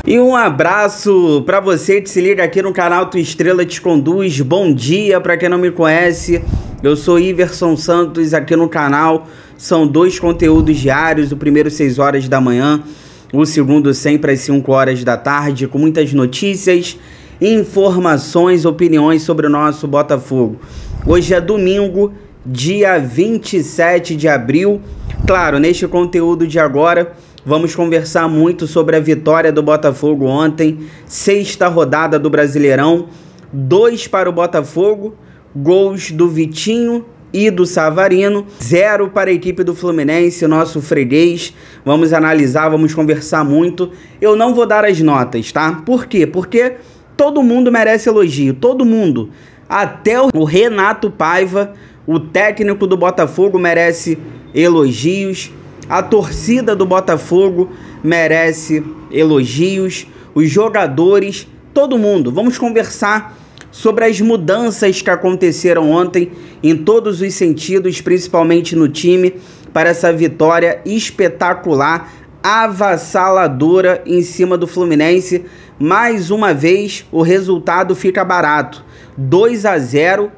E um abraço pra você que se liga aqui no canal Tua Estrela Te Conduz. Bom dia pra quem não me conhece, eu sou Iverson Santos aqui no canal. São 2 conteúdos diários, o primeiro 6 horas da manhã, o segundo sempre às 5 horas da tarde, com muitas notícias, informações, opiniões sobre o nosso Botafogo. Hoje é domingo, dia 27 de abril. Claro, neste conteúdo de agora, vamos conversar muito sobre a vitória do Botafogo ontem, 6ª rodada do Brasileirão, 2 para o Botafogo, gols do Vitinho e do Savarino, 0 para a equipe do Fluminense, nosso freguês. Vamos analisar, vamos conversar muito. Eu não vou dar as notas, tá? Por quê? Porque todo mundo merece elogio, todo mundo. Até o Renato Paiva, o técnico do Botafogo, merece elogios. A torcida do Botafogo merece elogios, os jogadores, todo mundo. Vamos conversar sobre as mudanças que aconteceram ontem em todos os sentidos, principalmente no time, para essa vitória espetacular, avassaladora em cima do Fluminense. Mais uma vez, o resultado fica barato. 2-0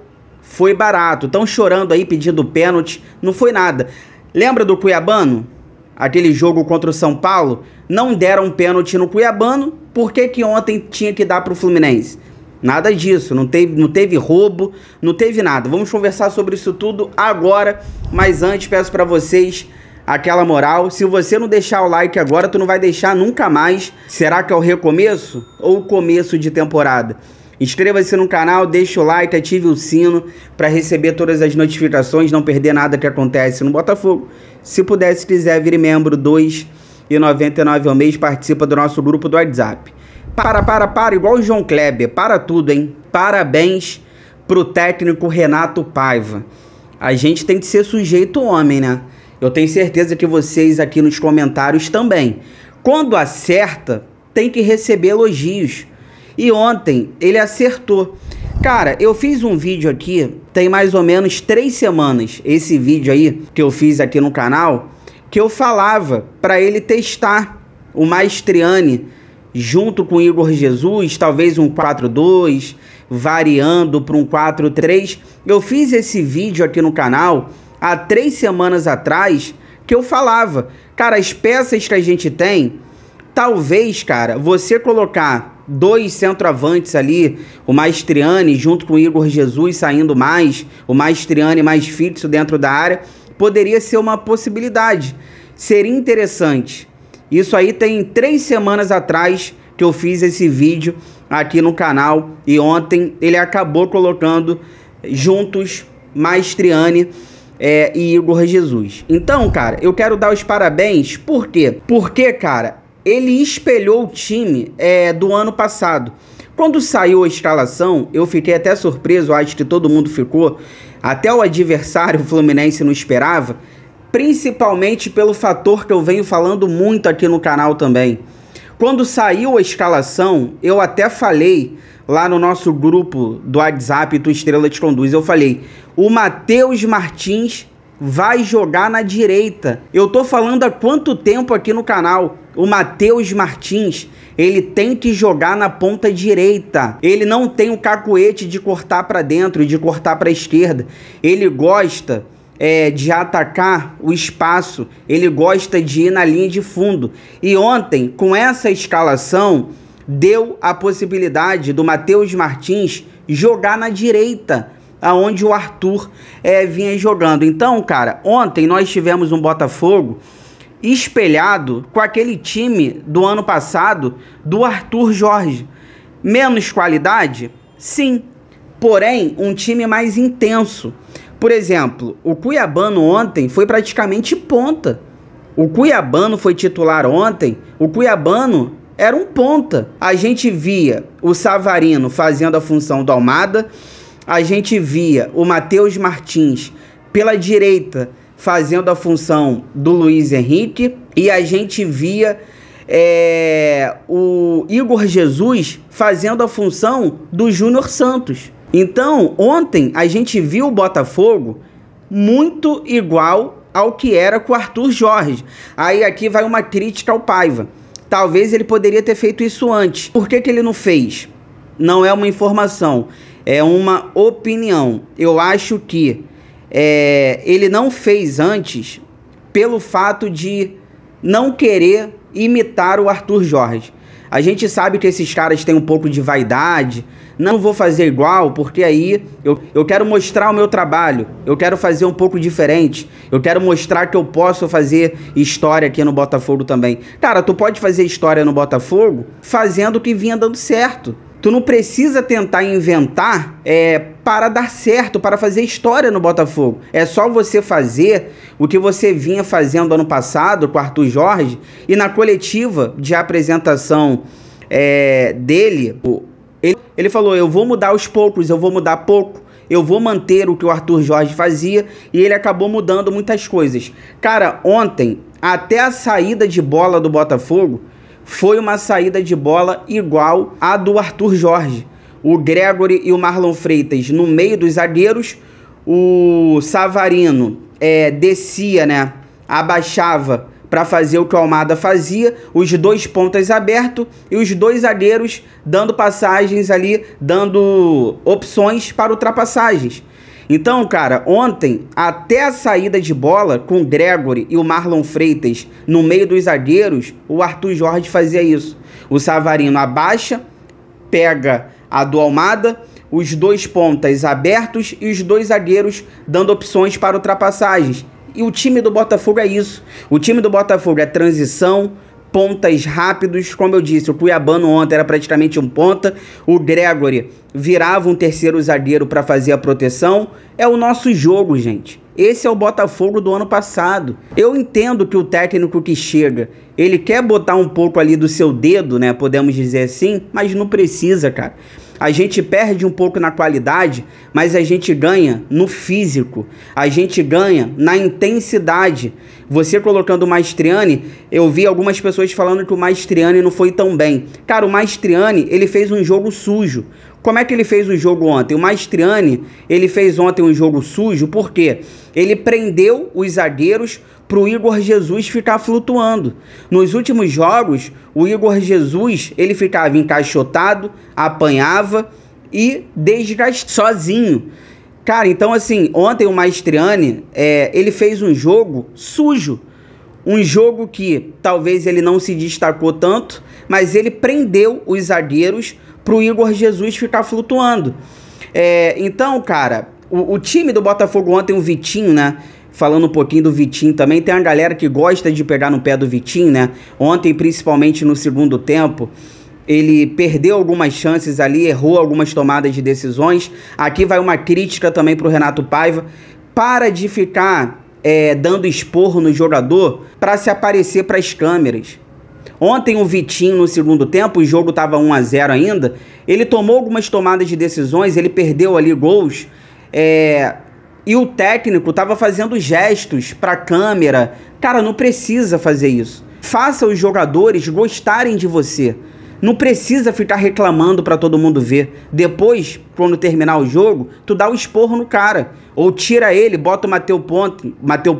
foi barato. Estão chorando aí, pedindo pênalti. Não foi nada. Lembra do Cuiabano? Aquele jogo contra o São Paulo? Não deram pênalti no Cuiabano. Por que que ontem tinha que dar para o Fluminense? Nada disso. Não teve roubo, não teve nada. Vamos conversar sobre isso tudo agora. Mas antes, peço para vocês aquela moral. Se você não deixar o like agora, tu não vai deixar nunca mais. Será que é o recomeço ou o começo de temporada? Inscreva-se no canal, deixa o like, ative o sino para receber todas as notificações, não perder nada que acontece no Botafogo. Se puder, se quiser, vire membro, R$ 2,99 ao mês, participa do nosso grupo do WhatsApp. Para, igual o João Kleber, para tudo, hein? Parabéns pro técnico Renato Paiva. A gente tem que ser sujeito homem, né? Eu tenho certeza que vocês aqui nos comentários também. Quando acerta, tem que receber elogios. E ontem ele acertou. Cara, eu fiz um vídeo aqui, tem mais ou menos 3 semanas, esse vídeo aí que eu fiz aqui no canal, que eu falava para ele testar o Maestriani junto com o Igor Jesus, talvez um 4-2, variando para um 4-3. Eu fiz esse vídeo aqui no canal há 3 semanas atrás, que eu falava, cara, as peças que a gente tem, talvez, cara, você colocar 2 centroavantes ali, o Maestriani junto com o Igor Jesus saindo mais, o Maestriani mais fixo dentro da área, poderia ser uma possibilidade, seria interessante. Isso aí tem 3 semanas atrás que eu fiz esse vídeo aqui no canal e ontem ele acabou colocando juntos Maestriani e Igor Jesus. Então, cara, eu quero dar os parabéns, por quê? Porque, cara, ele espelhou o time do ano passado. Quando saiu a escalação, eu fiquei até surpreso, acho que todo mundo ficou. Até o adversário, o Fluminense, não esperava. Principalmente pelo fator que eu venho falando muito aqui no canal também. Quando saiu a escalação, eu até falei lá no nosso grupo do WhatsApp, Tua Estrela Te Conduz, eu falei, o Matheus Martins vai jogar na direita. Eu tô falando há quanto tempo aqui no canal? O Matheus Martins, ele tem que jogar na ponta direita. Ele não tem o cacuete de cortar para dentro, de cortar para a esquerda. Ele gosta de atacar o espaço. Ele gosta de ir na linha de fundo. E ontem, com essa escalação, deu a possibilidade do Matheus Martins jogar na direita, aonde o Arthur vinha jogando. Então, cara, ontem nós tivemos um Botafogo espelhado com aquele time do ano passado, do Arthur Jorge. Menos qualidade? Sim. Porém, um time mais intenso. Por exemplo, o Cuiabano ontem foi praticamente ponta. O Cuiabano foi titular ontem, o Cuiabano era um ponta. A gente via o Savarino fazendo a função do Almada, a gente via o Matheus Martins pela direita fazendo a função do Luiz Henrique e a gente via o Igor Jesus fazendo a função do Júnior Santos. Então, ontem a gente viu o Botafogo muito igual ao que era com o Arthur Jorge. Aí aqui vai uma crítica ao Paiva. Talvez ele poderia ter feito isso antes. Por que ele não fez? Não é uma informação, é uma opinião. Eu acho que ele não fez antes pelo fato de não querer imitar o Arthur Jorge. A gente sabe que esses caras têm um pouco de vaidade. Não vou fazer igual, porque aí eu quero mostrar o meu trabalho. Eu quero fazer um pouco diferente. Eu quero mostrar que eu posso fazer história aqui no Botafogo também. Cara, tu pode fazer história no Botafogo fazendo o que vinha dando certo. Tu não precisa tentar inventar para dar certo, para fazer história no Botafogo. É só você fazer o que você vinha fazendo ano passado com o Arthur Jorge, e na coletiva de apresentação dele, ele falou: eu vou mudar aos poucos, eu vou mudar pouco, eu vou manter o que o Arthur Jorge fazia, e ele acabou mudando muitas coisas. Cara, ontem, até a saída de bola do Botafogo foi uma saída de bola igual à do Arthur Jorge. O Gregory e o Marlon Freitas no meio dos zagueiros, o Savarino descia, né, abaixava para fazer o que o Almada fazia, os dois pontas abertos e os dois zagueiros dando passagens ali, dando opções para ultrapassagens. Então, cara, ontem, até a saída de bola com o Gregory e o Marlon Freitas no meio dos zagueiros, o Arthur Jorge fazia isso. O Savarino abaixa, pega a do Almada, os dois pontas abertos e os dois zagueiros dando opções para ultrapassagens. E o time do Botafogo é isso. O time do Botafogo é transição, pontas rápidos. Como eu disse, o Cuiabano ontem era praticamente um ponta. O Gregory virava um terceiro zagueiro para fazer a proteção. É o nosso jogo, gente. Esse é o Botafogo do ano passado. Eu entendo que o técnico que chega, ele quer botar um pouco ali do seu dedo, né? Podemos dizer assim, mas não precisa, cara. A gente perde um pouco na qualidade, mas a gente ganha no físico. A gente ganha na intensidade. Você colocando o Maestriani, eu vi algumas pessoas falando que o Maestriani não foi tão bem. Cara, o Maestriani, ele fez um jogo sujo. Como é que ele fez o jogo ontem? O Maestriani, ele fez ontem um jogo sujo, por quê? Ele prendeu os zagueiros para o Igor Jesus ficar flutuando. Nos últimos jogos, o Igor Jesus, ele ficava encaixotado, apanhava e desgastado sozinho. Cara, então assim, ontem o Maestriani, ele fez um jogo sujo. Um jogo que talvez ele não se destacou tanto, mas ele prendeu os zagueiros para o Igor Jesus ficar flutuando. Então, cara, o time do Botafogo ontem, o Vitinho, né? Falando um pouquinho do Vitinho também, tem uma galera que gosta de pegar no pé do Vitinho, né? Ontem, principalmente no segundo tempo, ele perdeu algumas chances ali, errou algumas tomadas de decisões. Aqui vai uma crítica também para o Renato Paiva. Para de ficar dando esporro no jogador para se aparecer para as câmeras. Ontem o Vitinho no segundo tempo, o jogo estava 1 a 0 ainda, ele tomou algumas tomadas de decisões, ele perdeu ali gols, e o técnico estava fazendo gestos para a câmera. Cara, não precisa fazer isso. Faça os jogadores gostarem de você. Não precisa ficar reclamando para todo mundo ver. Depois, quando terminar o jogo, tu dá o esporro no cara. Ou tira ele, bota o Matheus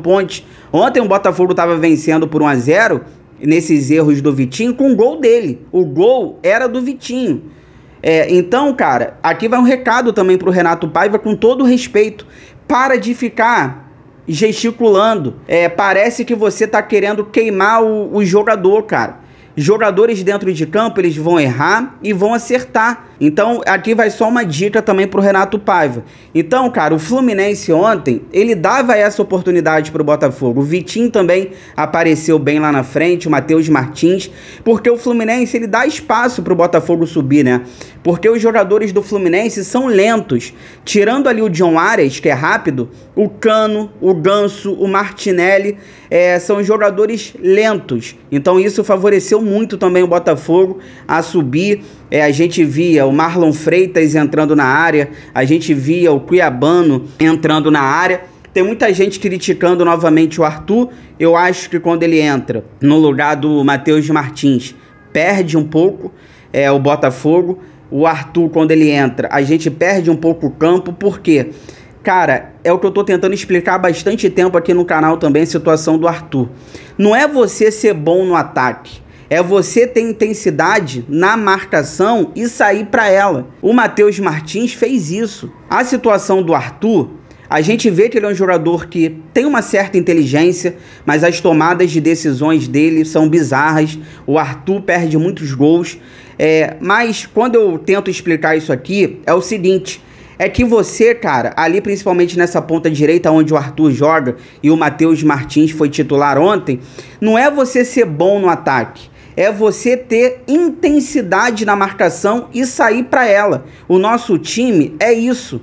Ponte. Ontem o Botafogo estava vencendo por 1 a 0 nesses erros do Vitinho com o gol dele. O gol era do Vitinho. Então, cara, aqui vai um recado também pro Renato Paiva, com todo respeito. Para de ficar gesticulando. Parece que você tá querendo queimar o jogador, cara. Jogadores dentro de campo, eles vão errar e vão acertar. Então, aqui vai só uma dica também pro Renato Paiva. Então, cara, o Fluminense ontem, ele dava essa oportunidade pro Botafogo. O Vitinho também apareceu bem lá na frente, o Matheus Martins, porque o Fluminense, ele dá espaço pro Botafogo subir, né? Porque os jogadores do Fluminense são lentos. Tirando ali o John Arias, que é rápido, o Cano, o Ganso, o Martinelli, são jogadores lentos. Então isso favoreceu muito também o Botafogo a subir. A gente via o Marlon Freitas entrando na área, a gente via o Cuiabano entrando na área. Tem muita gente criticando novamente o Arthur. Eu acho que quando ele entra no lugar do Matheus Martins, perde um pouco o Botafogo. o Arthur, quando ele entra, a gente perde um pouco o campo, por quê? Cara, é o que eu tô tentando explicar há bastante tempo aqui no canal também, a situação do Arthur. Não é você ser bom no ataque, é você ter intensidade na marcação e sair para ela. O Matheus Martins fez isso. A situação do Arthur, a gente vê que ele é um jogador que tem uma certa inteligência, mas as tomadas de decisões dele são bizarras. O Arthur perde muitos gols. Mas quando eu tento explicar isso aqui, é o seguinte... É que você, cara, ali principalmente nessa ponta direita onde o Arthur joga e o Matheus Martins foi titular ontem, não é você ser bom no ataque, é você ter intensidade na marcação e sair para ela. O nosso time é isso.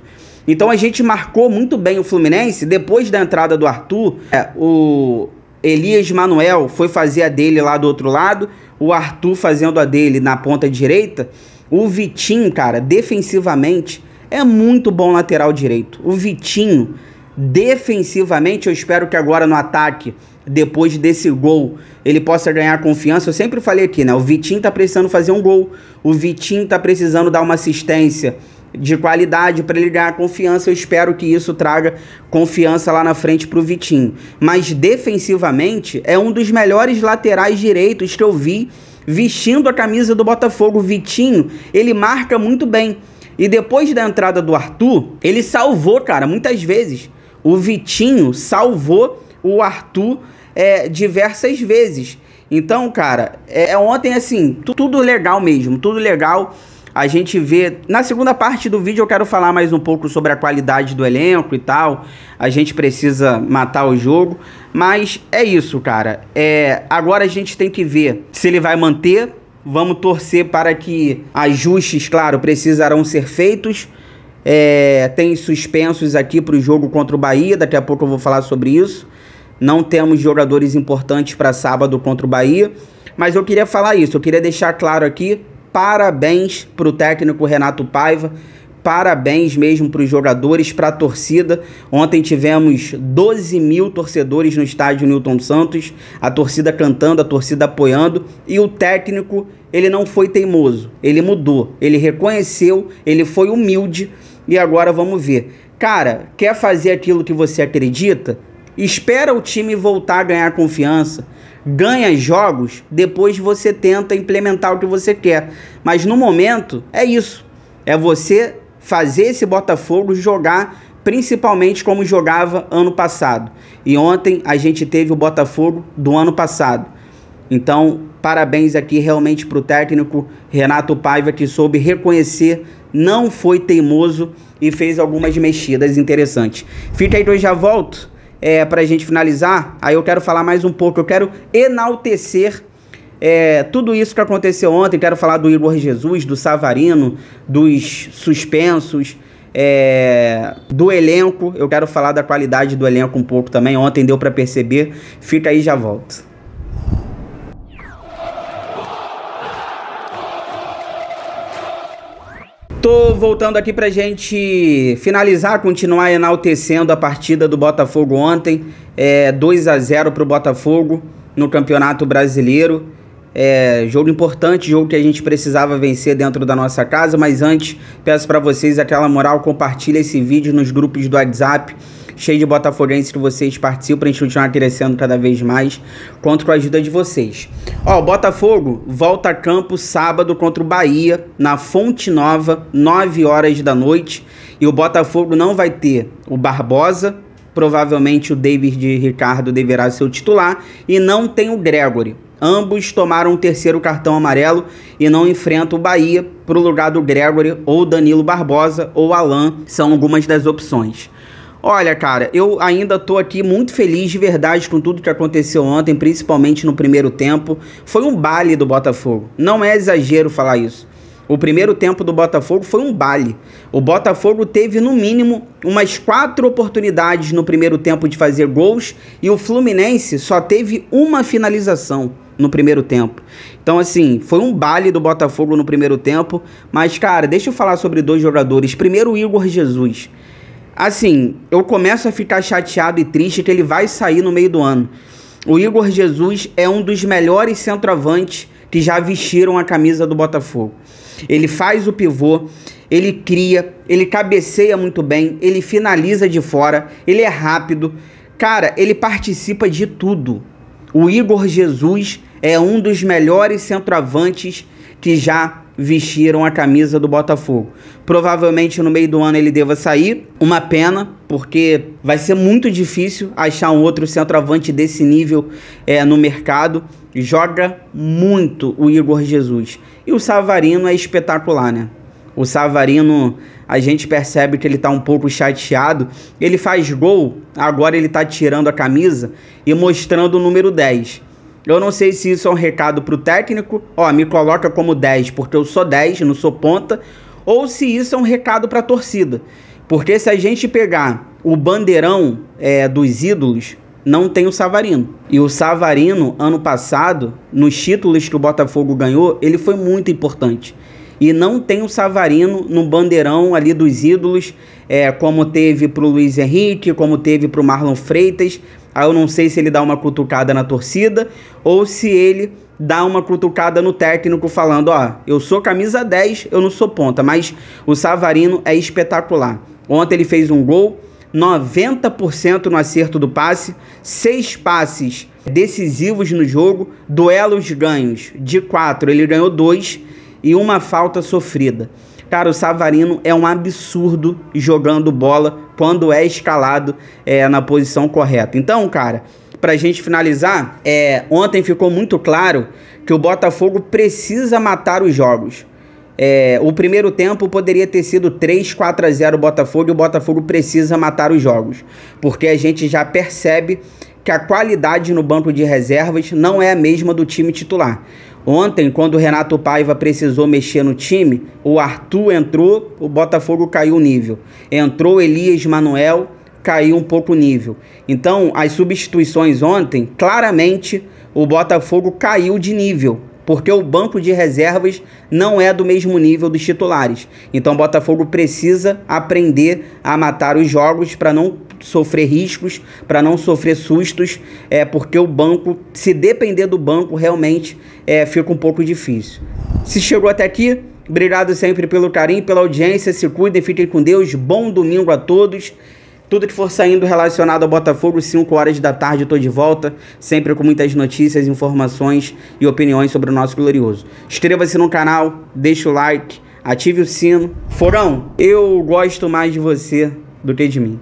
Então a gente marcou muito bem o Fluminense depois da entrada do Arthur. O Elias Manuel foi fazer a dele lá do outro lado, o Arthur fazendo a dele na ponta direita. O Vitinho, cara, defensivamente... é muito bom lateral direito. O Vitinho, defensivamente, eu espero que agora no ataque, depois desse gol, ele possa ganhar confiança. Eu sempre falei aqui, né? O Vitinho tá precisando fazer um gol. O Vitinho tá precisando dar uma assistência de qualidade para ele ganhar confiança. Eu espero que isso traga confiança lá na frente pro Vitinho. Mas defensivamente, é um dos melhores laterais direitos que eu vi vestindo a camisa do Botafogo. O Vitinho, ele marca muito bem. E depois da entrada do Arthur, ele salvou, cara, muitas vezes. O Vitinho salvou o Arthur diversas vezes. Então, cara, ontem, assim, tudo legal mesmo, tudo legal. A gente vê... Na segunda parte do vídeo eu quero falar mais um pouco sobre a qualidade do elenco e tal. A gente precisa matar o jogo. Mas é isso, cara. Agora a gente tem que ver se ele vai manter... Vamos torcer para que ajustes, claro, precisarão ser feitos. Tem suspensos aqui para o jogo contra o Bahia. Daqui a pouco eu vou falar sobre isso. Não temos jogadores importantes para sábado contra o Bahia. Mas eu queria falar isso. Eu queria deixar claro aqui. Parabéns para o técnico Renato Paiva. Parabéns mesmo para os jogadores, para a torcida. Ontem tivemos 12 mil torcedores no estádio Newton Santos, a torcida cantando, a torcida apoiando, e o técnico, ele não foi teimoso, ele mudou, ele reconheceu, ele foi humilde, e agora vamos ver. Cara, quer fazer aquilo que você acredita? Espera o time voltar a ganhar confiança, ganha jogos, depois você tenta implementar o que você quer. Mas no momento, é isso, é você... fazer esse Botafogo jogar principalmente como jogava ano passado. E ontem a gente teve o Botafogo do ano passado. Então, parabéns aqui realmente para o técnico Renato Paiva, que soube reconhecer, não foi teimoso e fez algumas mexidas interessantes. Fica aí que eu já volto para a gente finalizar. Aí eu quero falar mais um pouco, eu quero enaltecer tudo isso que aconteceu ontem. Quero falar do Igor Jesus, do Savarino, dos suspensos, do elenco. Eu quero falar da qualidade do elenco um pouco também. Ontem deu para perceber. Fica aí, já volto. Tô voltando aqui pra gente finalizar, continuar enaltecendo a partida do Botafogo ontem. 2-0 pro Botafogo no Campeonato Brasileiro. Jogo importante, jogo que a gente precisava vencer dentro da nossa casa. Mas antes, peço para vocês aquela moral, compartilha esse vídeo nos grupos do WhatsApp, cheio de botafoguenses que vocês participam, para a gente continuar crescendo cada vez mais, conto com a ajuda de vocês. O Botafogo volta a campo sábado contra o Bahia, na Fonte Nova, 9 horas da noite, e o Botafogo não vai ter o Barbosa, provavelmente o David Ricardo deverá ser o titular, e não tem o Gregory. Ambos tomaram o terceiro cartão amarelo e não enfrentam o Bahia para o lugar do Gregory, ou Danilo Barbosa, ou Alan, são algumas das opções. Olha, cara, eu ainda tô aqui muito feliz de verdade com tudo que aconteceu ontem, principalmente no primeiro tempo. Foi um baile do Botafogo, não é exagero falar isso. O primeiro tempo do Botafogo foi um baile. O Botafogo teve, no mínimo, umas 4 oportunidades no primeiro tempo de fazer gols, e o Fluminense só teve uma finalização no primeiro tempo. Então, assim, foi um baile do Botafogo no primeiro tempo. Mas, cara, deixa eu falar sobre 2 jogadores. Primeiro, o Igor Jesus. Assim, eu começo a ficar chateado e triste que ele vai sair no meio do ano. O Igor Jesus é um dos melhores centroavantes que já vestiram a camisa do Botafogo. Ele faz o pivô, ele cria, ele cabeceia muito bem, ele finaliza de fora, ele é rápido. Cara, ele participa de tudo. O Igor Jesus é um dos melhores centroavantes que já vestiram a camisa do Botafogo. Provavelmente no meio do ano ele deva sair. Uma pena, porque vai ser muito difícil achar um outro centroavante desse nível no mercado. Joga muito o Igor Jesus. E o Savarino é espetacular, né? O Savarino, a gente percebe que ele tá um pouco chateado. Ele faz gol, agora ele tá tirando a camisa e mostrando o número 10. Eu não sei se isso é um recado pro técnico, ó, me coloca como 10 porque eu sou 10, não sou ponta, ou se isso é um recado pra torcida. Porque se a gente pegar o bandeirão dos ídolos, não tem o Savarino. E o Savarino, ano passado, nos títulos que o Botafogo ganhou, ele foi muito importante. E não tem o Savarino no bandeirão ali dos ídolos, como teve pro Luiz Henrique, como teve pro Marlon Freitas. Aí eu não sei se ele dá uma cutucada na torcida ou se ele dá uma cutucada no técnico falando, ó, eu sou camisa 10, eu não sou ponta, mas o Savarino é espetacular. Ontem ele fez um gol, 90% no acerto do passe, 6 passes decisivos no jogo, duelos ganhos de 4, ele ganhou 2 e uma falta sofrida. Cara, o Savarino é um absurdo jogando bola quando é escalado na posição correta. Então, cara, pra gente finalizar, ontem ficou muito claro que o Botafogo precisa matar os jogos. O primeiro tempo poderia ter sido 3-4-0 o Botafogo e o Botafogo precisa matar os jogos. Porque a gente já percebe que a qualidade no banco de reservas não é a mesma do time titular. Ontem, quando o Renato Paiva precisou mexer no time, o Arthur entrou, o Botafogo caiu o nível. Entrou Elias Manuel, caiu um pouco o nível. Então, as substituições ontem, claramente, o Botafogo caiu de nível, porque o banco de reservas não é do mesmo nível dos titulares. Então, o Botafogo precisa aprender a matar os jogos para não sofrer riscos, para não sofrer sustos, porque o banco, se depender do banco, realmente fica um pouco difícil. Se chegou até aqui, obrigado sempre pelo carinho, pela audiência, se cuidem, fiquem com Deus, bom domingo a todos. Tudo que for saindo relacionado ao Botafogo, 5 horas da tarde, eu tô de volta, sempre com muitas notícias, informações e opiniões sobre o nosso glorioso. Inscreva-se no canal, deixa o like, ative o sino. Forão, eu gosto mais de você do que de mim.